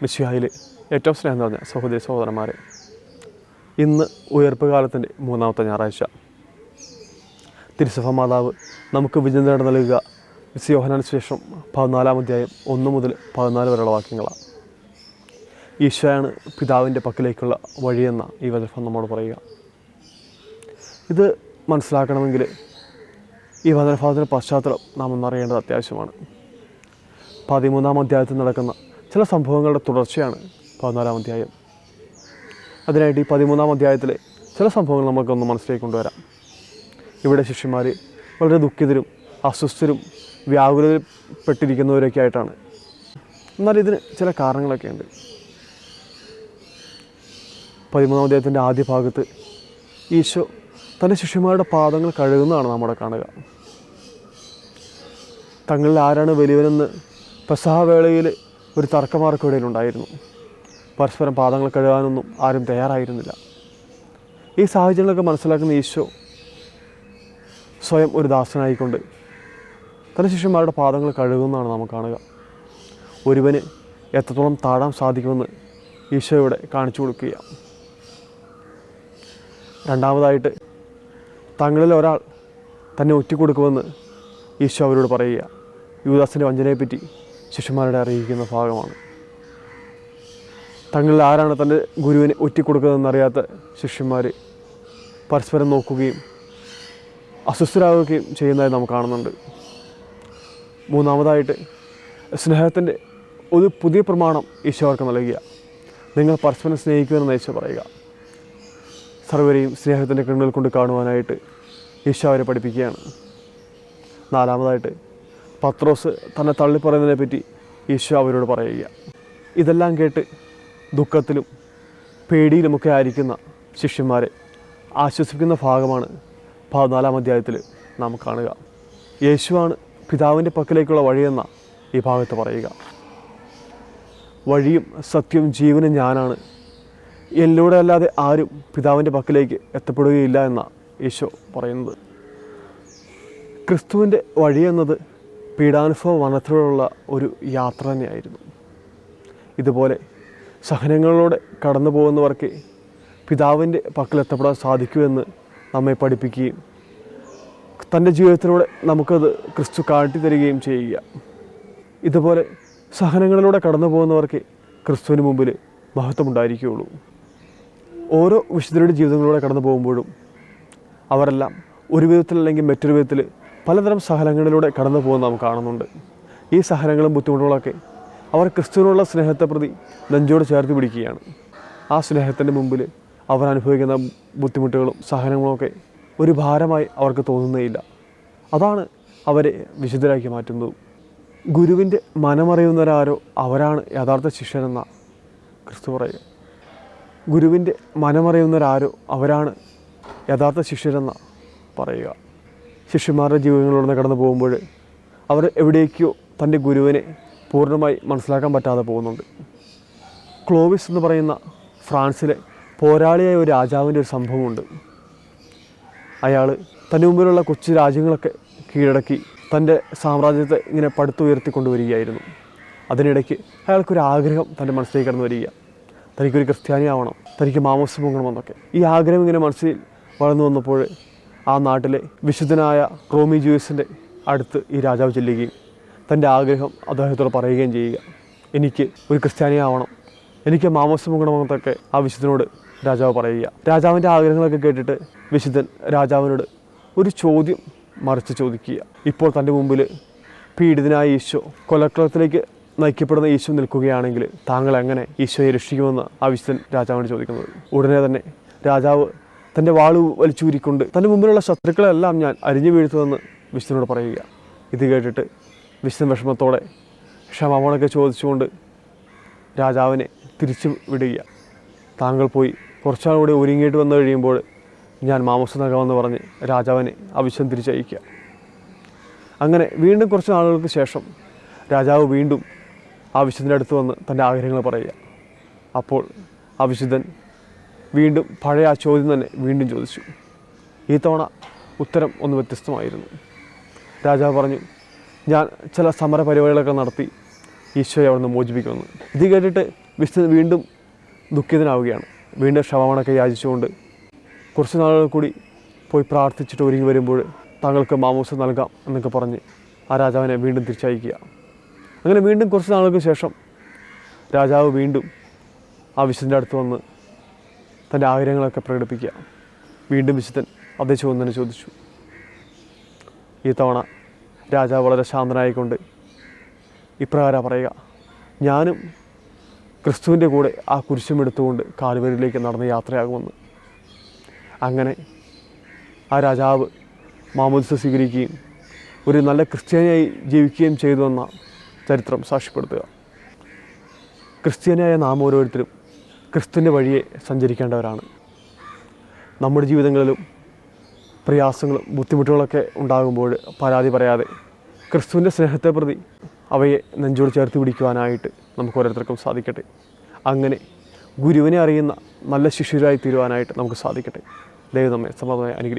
മിശിഹായിൽ ഏറ്റവും സ്നേഹം നിറഞ്ഞ സഹോദരി സഹോദരന്മാരെ, ഇന്ന് ഉയർപ്പ് കാലത്തിൻ്റെ 3-ാമത്തെ ഞായറാഴ്ച. തിരുസഭ മാതാവ് നമുക്ക് വിചിന്തനം നൽകുക വിശുദ്ധ യോഹന്നാന് ശേഷം 14-ാം അധ്യായം 1 മുതൽ 14 വരെയുള്ള വാക്യങ്ങളാണ്. ഈശോയാണ് പിതാവിൻ്റെ പക്കലേക്കുള്ള വഴിയെന്ന ഈ വചനം നമ്മോട് പറയുക. ഇത് മനസ്സിലാക്കണമെങ്കിൽ ഈ വചനഭാഗത്തിൻ്റെ പശ്ചാത്തലം നാം ഒന്നറിയേണ്ടത് അത്യാവശ്യമാണ്. 13-ാം അധ്യായത്തിൽ നടക്കുന്ന ചില സംഭവങ്ങളുടെ തുടർച്ചയാണ് 14-ാം അധ്യായം. അതിനായിട്ട് ഈ 13-ാം അധ്യായത്തിലെ ചില സംഭവങ്ങൾ നമുക്കൊന്ന് മനസ്സിലേക്ക് കൊണ്ടുവരാം. ഇവിടെ ശിഷ്യന്മാർ വളരെ ദുഃഖിതരും അസ്വസ്ഥരും വ്യാകുലപ്പെട്ടിരിക്കുന്നവരൊക്കെ ആയിട്ടാണ്. എന്നാൽ ഇതിന് ചില കാരണങ്ങളൊക്കെ ഉണ്ട്. 13-ാം അധ്യായത്തിൻ്റെ ആദ്യ ഭാഗത്ത് ഈശോ തൻ്റെ ശിഷ്യന്മാരുടെ പാദങ്ങൾ കഴുകുന്നതാണ് നമ്മുടെ കാണുക. തങ്ങളിൽ ആരാണ് വലിയവനെന്ന് പെസഹ വേളയിൽ ഒരു തർക്കമാർക്കിടയിലുണ്ടായിരുന്നു. പരസ്പരം പാദങ്ങൾ കഴുകാനൊന്നും ആരും തയ്യാറായിരുന്നില്ല. ഈ സാഹചര്യങ്ങളൊക്കെ മനസ്സിലാക്കുന്ന ഈശോ സ്വയം ഒരു ദാസനായിക്കൊണ്ട് തൻ്റെ ശിഷ്യന്മാരുടെ പാദങ്ങൾ കഴുകുന്നതാണ് നാം കാണുക. ഒരുവന് എത്രത്തോളം താഴാൻ സാധിക്കുമെന്ന് ഈശോ ഇവിടെ കാണിച്ചു കൊടുക്കുക. രണ്ടാമതായിട്ട് തങ്ങളിൽ ഒരാൾ തന്നെ ഒറ്റിക്കൊടുക്കുമെന്ന് ഈശോ അവരോട് പറയുക. യൂദാസിൻ്റെ വഞ്ചനയെപ്പറ്റി ശിഷ്യന്മാരുടെ അറിയിക്കുന്ന ഭാഗമാണ്. തങ്ങളിൽ ആരാണ് തൻ്റെ ഗുരുവിനെ ഒറ്റിക്കൊടുക്കുന്നതെന്നറിയാത്ത ശിഷ്യന്മാർ പരസ്പരം നോക്കുകയും അസ്വസ്ഥരാകുകയും ചെയ്യുന്നതായി നാം കാണുന്നുണ്ട്. മൂന്നാമതായിട്ട് സ്നേഹത്തിൻ്റെ ഒരു പുതിയ പ്രമാണം ഈശോ അവർക്ക് നൽകുക. നിങ്ങൾ പരസ്പരം സ്നേഹിക്കുമെന്ന് ഈശോ പറയുക. സർവരെയും സ്നേഹത്തിൻ്റെ കണ്ണുകൾ കൊണ്ട് കാണുവാനായിട്ട് ഈശോ അവരെ പഠിപ്പിക്കുകയാണ്. നാലാമതായിട്ട് പത്രോസ് തന്നെ തള്ളിപ്പറയുന്നതിനെ പറ്റി ഈശോ അവരോട് പറയുക. ഇതെല്ലാം കേട്ട് ദുഃഖത്തിലും പേടിയിലുമൊക്കെ ആയിരിക്കുന്ന ശിഷ്യന്മാരെ ആശ്വസിപ്പിക്കുന്ന ഭാഗമാണ് 14-ാം അധ്യായത്തിൽ നാം കാണുക. യേശുവാണ് പിതാവിൻ്റെ പക്കലേക്കുള്ള വഴിയെന്ന ഈ ഭാഗത്ത് പറയുക. വഴിയും സത്യവും ജീവനും ഞാനാണ്, എന്നിലൂടെ അല്ലാതെ ആരും പിതാവിൻ്റെ പക്കലേക്ക് എത്തപ്പെടുകയില്ല എന്ന ഈശോ പറയുന്നത്. ക്രിസ്തുവിൻ്റെ വഴിയെന്നത് പീഡാനുഭവ വനത്തിലുള്ള ഒരു യാത്ര തന്നെയായിരുന്നു. ഇതുപോലെ സഹനങ്ങളിലൂടെ കടന്നു പോകുന്നവർക്ക് പിതാവിൻ്റെ പക്കലെത്തപ്പെടാൻ സാധിക്കുമെന്ന് നമ്മെ പഠിപ്പിക്കുകയും തൻ്റെ ജീവിതത്തിലൂടെ നമുക്കത് ക്രിസ്തു കാട്ടിത്തരികയും ചെയ്യുക. ഇതുപോലെ സഹനങ്ങളിലൂടെ കടന്നു പോകുന്നവർക്ക് ക്രിസ്തുവിന് മുമ്പിൽ മഹത്വമുണ്ടായിരിക്കുകയുള്ളൂ. ഓരോ വിശുദ്ധരുടെ ജീവിതങ്ങളിലൂടെ കടന്നു പോകുമ്പോഴും അവരെല്ലാം ഒരു വിധത്തിലല്ലെങ്കിൽ മറ്റൊരു വിധത്തിൽ പലതരം സഹനങ്ങളിലൂടെ കടന്നു പോകുന്ന നാം കാണുന്നുണ്ട്. ഈ സഹനങ്ങളും ബുദ്ധിമുട്ടുകളൊക്കെ അവർ ക്രിസ്തുവിനുള്ള സ്നേഹത്തെ പ്രതി നെഞ്ചോട് ചേർത്ത് പിടിക്കുകയാണ്. ആ സ്നേഹത്തിൻ്റെ മുമ്പിൽ അവർ അനുഭവിക്കുന്ന ബുദ്ധിമുട്ടുകളും സഹനങ്ങളുമൊക്കെ ഒരു ഭാരമായി അവർക്ക് തോന്നുന്നേയില്ല. അതാണ് അവരെ വിശുദ്ധരാക്കി മാറ്റുന്നതും. ഗുരുവിൻ്റെ മനമറിയുന്നവരാരോ അവരാണ് യഥാർത്ഥ ശിഷ്യരെന്ന ക്രിസ്തു പറയുക. ഗുരുവിൻ്റെ മനമറിയുന്നവരാരോ അവരാണ് യഥാർത്ഥ ശിഷ്യരെന്ന പറയുക. ശിഷ്യന്മാരുടെ ജീവിതങ്ങളിലൂടെ കടന്നു പോകുമ്പോൾ അവർ എവിടേക്കോ തൻ്റെ ഗുരുവിനെ പൂർണ്ണമായി മനസ്സിലാക്കാൻ പറ്റാതെ പോകുന്നുണ്ട്. ക്ലോവിസ് എന്ന് പറയുന്ന ഫ്രാൻസിലെ പോരാളിയായ ഒരു രാജാവിൻ്റെ ഒരു സംഭവമുണ്ട്. അയാൾ തൻ്റെ മുമ്പിലുള്ള കൊച്ചു രാജ്യങ്ങളൊക്കെ കീഴടക്കി തൻ്റെ സാമ്രാജ്യത്തെ ഇങ്ങനെ പടുത്തുയർത്തിക്കൊണ്ടുവരികയായിരുന്നു. അതിനിടയ്ക്ക് അയാൾക്കൊരു ആഗ്രഹം തൻ്റെ മനസ്സിലേക്ക് കടന്നു വരിക. തനിക്കൊരു ക്രിസ്ത്യാനിയാവണം, തനിക്ക് മാമോസം പൊങ്ങണമെന്നൊക്കെ. ഈ ആഗ്രഹം ഇങ്ങനെ മനസ്സിൽ വളർന്നു വന്നപ്പോൾ ആ നാട്ടിലെ വിശുദ്ധനായ റോമി ജൂസിൻ്റെ അടുത്ത് ഈ രാജാവ് ചെല്ലുകയും തൻ്റെ ആഗ്രഹം അദ്ദേഹത്തോട് പറയുകയും ചെയ്യുക. എനിക്ക് ഒരു ക്രിസ്ത്യാനിയാവണം, എനിക്ക് മാമോസം പൊങ്ങണമെന്നൊക്കെ ആ വിശുദ്ധനോട് രാജാവ് പറയുക. രാജാവിൻ്റെ ആഗ്രഹങ്ങളൊക്കെ കേട്ടിട്ട് വിശുദ്ധൻ രാജാവിനോട് ഒരു ചോദ്യം മറിച്ച് ചോദിക്കുക. ഇപ്പോൾ തൻ്റെ മുമ്പിൽ പീഡിതനായ ഈശോ, കൊലക്കളത്തിലേക്ക് നയിക്കപ്പെടുന്ന ഈശോ നിൽക്കുകയാണെങ്കിൽ താങ്കൾ എങ്ങനെ ഈശോയെ രക്ഷിക്കുമെന്ന് ആ വിശുദ്ധൻ രാജാവിനോട് ചോദിക്കുന്നത്. ഉടനെ തന്നെ രാജാവ് തൻ്റെ വാള് വലിച്ചൂരിക്കൊണ്ട് തൻ്റെ മുമ്പിലുള്ള ശത്രുക്കളെല്ലാം ഞാൻ അരിഞ്ഞു വീഴ്ത്തുമെന്ന് വിശുദ്ധനോട് പറയുക. ഇത് കേട്ടിട്ട് വിശുദ്ധൻ വിഷമത്തോടെ ക്ഷമാപണമൊക്കെ ചോദിച്ചുകൊണ്ട് രാജാവിനെ തിരിച്ചു വിടുക. താങ്കൾ പോയി കുറച്ചാൾ കൂടി ഒരുങ്ങിയിട്ട് വന്നു കഴിയുമ്പോൾ ഞാൻ മാമോസം നൽകാമെന്ന് പറഞ്ഞ് രാജാവിനെ ആ വിശുദ്ധൻ തിരിച്ചയക്കുക. അങ്ങനെ വീണ്ടും കുറച്ച് നാളുകൾക്ക് ശേഷം രാജാവ് വീണ്ടും ആ വിശുദ്ധൻ്റെ അടുത്ത് വന്ന് തൻ്റെ ആഗ്രഹങ്ങൾ പറയുക. അപ്പോൾ ആ വിശുദ്ധൻ വീണ്ടും പഴയ ആ ചോദ്യം തന്നെ വീണ്ടും ചോദിച്ചു. ഈ തവണ ഉത്തരം ഒന്ന് വ്യത്യസ്തമായിരുന്നു. രാജാവ് പറഞ്ഞു, ഞാൻ ചില സമര പരിപാടികളൊക്കെ നടത്തി ഈശോയെ അവിടെ നിന്ന് മോചിപ്പിക്കുമെന്ന്. ഇത് കേട്ടിട്ട് വിശുദ്ധൻ വീണ്ടും ദുഃഖിതനാവുകയാണ്. വീണ്ടും ക്ഷമാപണമൊക്കെ യാചിച്ചുകൊണ്ട് കുറച്ച് നാളുകൾ കൂടി പോയി പ്രാർത്ഥിച്ചിട്ട് ഒരുങ്ങി വരുമ്പോൾ താങ്കൾക്ക് മാമോസം നൽകാം എന്നൊക്കെ പറഞ്ഞ് ആ രാജാവിനെ വീണ്ടും തിരിച്ചയക്കുക. അങ്ങനെ വീണ്ടും കുറച്ച് നാളുകൾക്ക് ശേഷം രാജാവ് വീണ്ടും ആ വിശുദ്ധൻ്റെ അടുത്ത് വന്ന് തൻ്റെ ആഗ്രഹങ്ങളൊക്കെ പ്രകടിപ്പിക്കുക. വീണ്ടും വിശുദ്ധൻ അതേ ചോദ്യം തന്നെ ചോദിച്ചു. ഈ തവണ രാജാവ് വളരെ ശാന്തനായിക്കൊണ്ട് ഇപ്രകാരം പറയുക: ഞാനും ക്രിസ്തുവിൻ്റെ കൂടെ ആ കുരിശുമെടുത്തുകൊണ്ട് കാൽവരിയിലേക്ക് നടന്ന യാത്രയാകുമെന്ന്. അങ്ങനെ ആ രാജാവ് മാമോദിസ സ്വീകരിക്കുകയും ഒരു നല്ല ക്രിസ്ത്യാനിയായി ജീവിക്കുകയും ചെയ്തുവെന്ന ചരിത്രം സാക്ഷ്യപ്പെടുത്തുക. ക്രിസ്ത്യാനിയായ നാം ഓരോരുത്തരും ക്രിസ്തുവിൻ്റെ വഴിയെ സഞ്ചരിക്കേണ്ടവരാണ്. നമ്മുടെ ജീവിതങ്ങളിലും പ്രയാസങ്ങളും ബുദ്ധിമുട്ടുകളൊക്കെ ഉണ്ടാകുമ്പോൾ പരാതി പറയാതെ ക്രിസ്തുവിൻ്റെ സ്നേഹത്തെ പ്രതി അവയെ നെഞ്ചോട് ചേർത്ത് പിടിക്കുവാനായിട്ട് നമുക്ക് ഓരോരുത്തർക്കും സാധിക്കട്ടെ. അങ്ങനെ ഗുരുവിനെ അറിയുന്ന നല്ല ശിഷ്യരായി തീരുവാനായിട്ട് നമുക്ക് സാധിക്കട്ടെ. ദൈവം നമ്മെ സമൃദ്ധമായി അനുഗ്രഹിക്കട്ടെ.